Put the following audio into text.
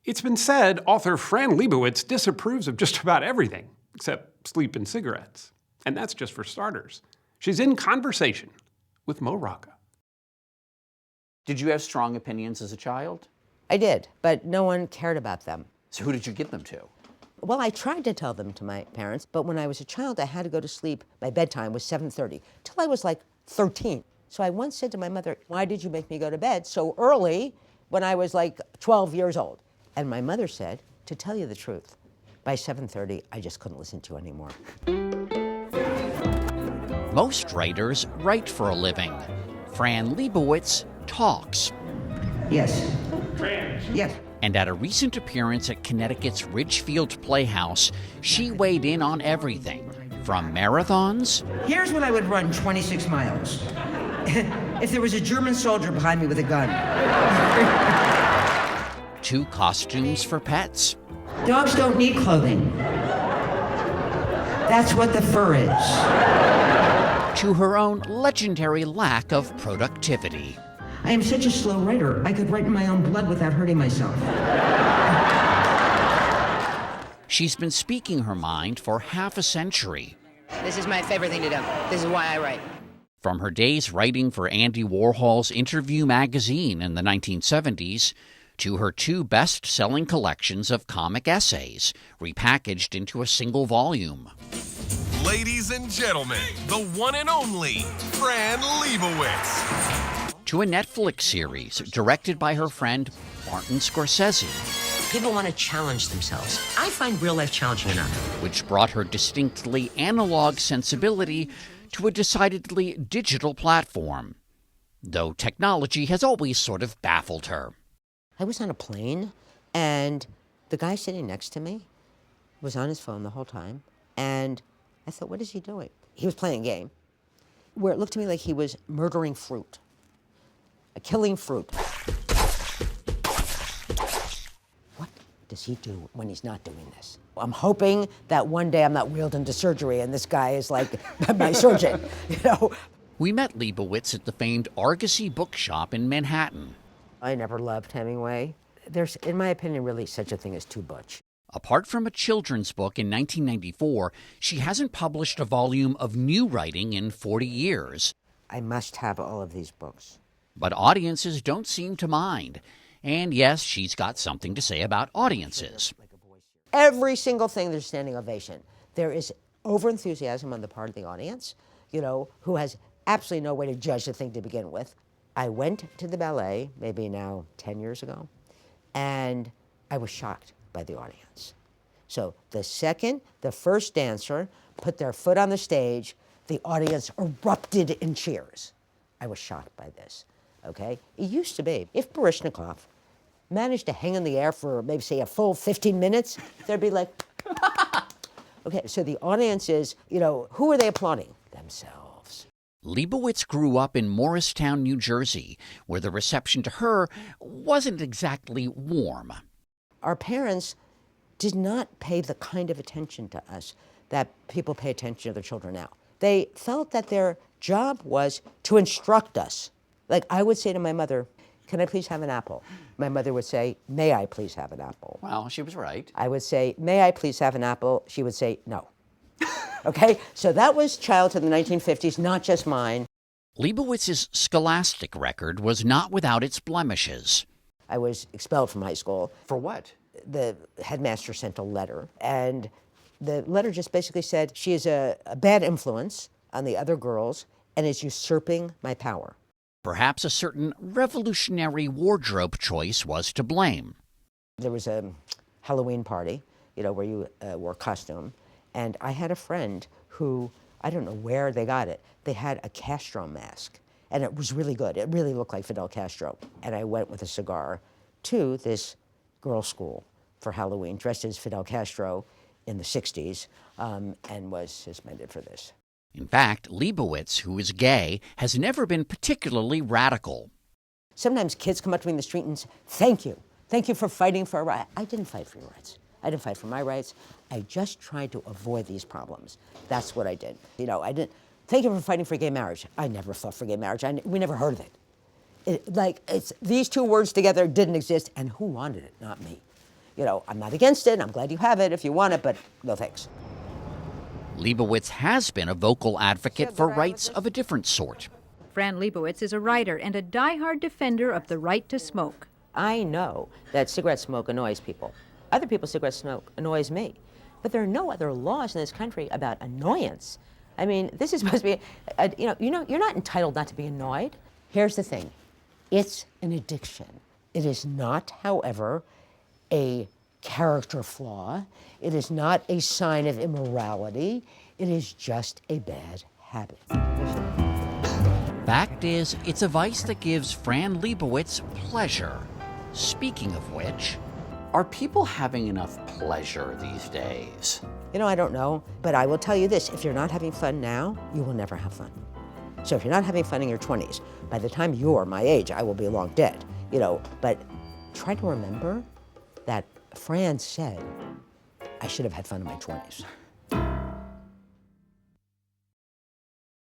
It's been said author Fran Lebowitz disapproves of just about everything, except sleep and cigarettes. And that's just for starters. She's in conversation with Mo Rocca. Did you have strong opinions as a child? I did, but no one cared about them. So who did you give them to? Well, I tried to tell them to my parents, but when I was a child, I had to go to sleep. My bedtime was 7:30, till I was like 13. So I once said to my mother, why did you make me go to bed so early when I was like 12 years old? And my mother said, to tell you the truth, by 7:30, I just couldn't listen to you anymore. Most writers write for a living. Fran Lebowitz talks. Yes. Yes. And at a recent appearance at Connecticut's Ridgefield Playhouse, she weighed in on everything, from marathons. Here's what I would run 26 miles. If there was a German soldier behind me with a gun. To costumes for pets. Dogs don't need clothing. That's what the fur is. To her own legendary lack of productivity. I am such a slow writer, I could write in my own blood without hurting myself. She's been speaking her mind for half a century. This is my favorite thing to do. This is why I write. From her days writing for Andy Warhol's Interview magazine in the 1970s, to her two best-selling collections of comic essays, repackaged into a single volume. Ladies and gentlemen, the one and only Fran Lebowitz. To a Netflix series directed by her friend Martin Scorsese. People want to challenge themselves. I find real life challenging enough. Which brought her distinctly analog sensibility to a decidedly digital platform, though technology has always sort of baffled her. I was on a plane, and the guy sitting next to me was on his phone the whole time, and I thought, what is he doing? He was playing a game where it looked to me like he was murdering fruit, killing fruit. What does he do when he's not doing this? I'm hoping that one day I'm not wheeled into surgery and this guy is like my surgeon, you know? We met Lebowitz at the famed Argosy bookshop in Manhattan. I never loved Hemingway. There's, in my opinion, really such a thing as too butch. Apart from a children's book in 1994, she hasn't published a volume of new writing in 40 years. I must have all of these books. But audiences don't seem to mind. And yes, she's got something to say about audiences. Every single thing, there's standing ovation. There is overenthusiasm on the part of the audience, you know, who has absolutely no way to judge the thing to begin with. I went to the ballet, maybe now 10 years ago, and I was shocked by the audience. So the second the first dancer put their foot on the stage, the audience erupted in cheers. I was shocked by this, okay? It used to be, if Baryshnikov managed to hang in the air for maybe, say, a full 15 minutes, they'd be like, okay, so the audience is, you know, who are they applauding? Themselves. Lebowitz grew up in Morristown, New Jersey, where the reception to her wasn't exactly warm. Our parents did not pay the kind of attention to us that people pay attention to their children now. They felt that their job was to instruct us. Like I would say to my mother, can I please have an apple? My mother would say, may I please have an apple? Well, she was right. I would say, may I please have an apple? She would say, no. Okay, so that was childhood in the 1950s, not just mine. Leibowitz's scholastic record was not without its blemishes. I was expelled from high school. For what? The headmaster sent a letter, and the letter just basically said, she is a bad influence on the other girls and is usurping my power. Perhaps a certain revolutionary wardrobe choice was to blame. There was a Halloween party, you know, where you wore a costume, and I had a friend who, I don't know where they got it, they had a Castro mask, and it was really good. It really looked like Fidel Castro. And I went with a cigar to this girls' school for Halloween, dressed as Fidel Castro in the 60s, and was suspended for this. In fact, Lebowitz, who is gay, has never been particularly radical. Sometimes kids come up to me in the street and say, thank you. Thank you for fighting for our rights. I didn't fight for your rights. I didn't fight for my rights. I just tried to avoid these problems. That's what I did. You know, I didn't, thank you for fighting for gay marriage. I never fought for gay marriage. We never heard of it. These two words together didn't exist, and who wanted it? Not me. You know, I'm not against it. I'm glad you have it if you want it, but no thanks. Lebowitz has been a vocal advocate for rights of a different sort. Fran Lebowitz is a writer and a diehard defender of the right to smoke. I know that cigarette smoke annoys people. Other people's cigarette smoke annoys me. But there are no other laws in this country about annoyance. I mean, this is supposed to be, you're not entitled not to be annoyed. Here's the thing. It's an addiction. It is not, however, a character flaw. It is not a sign of immorality. It is just a bad habit. Fact is, it's a vice that gives Fran Lebowitz pleasure. Speaking of which, Are people having enough pleasure these days? You know, I don't know, but I will tell you this. If you're not having fun now, you will never have fun. So if you're not having fun in your 20s, by the time you're my age, I will be long dead. You know, but try to remember that Fran said, I should have had fun in my 20s.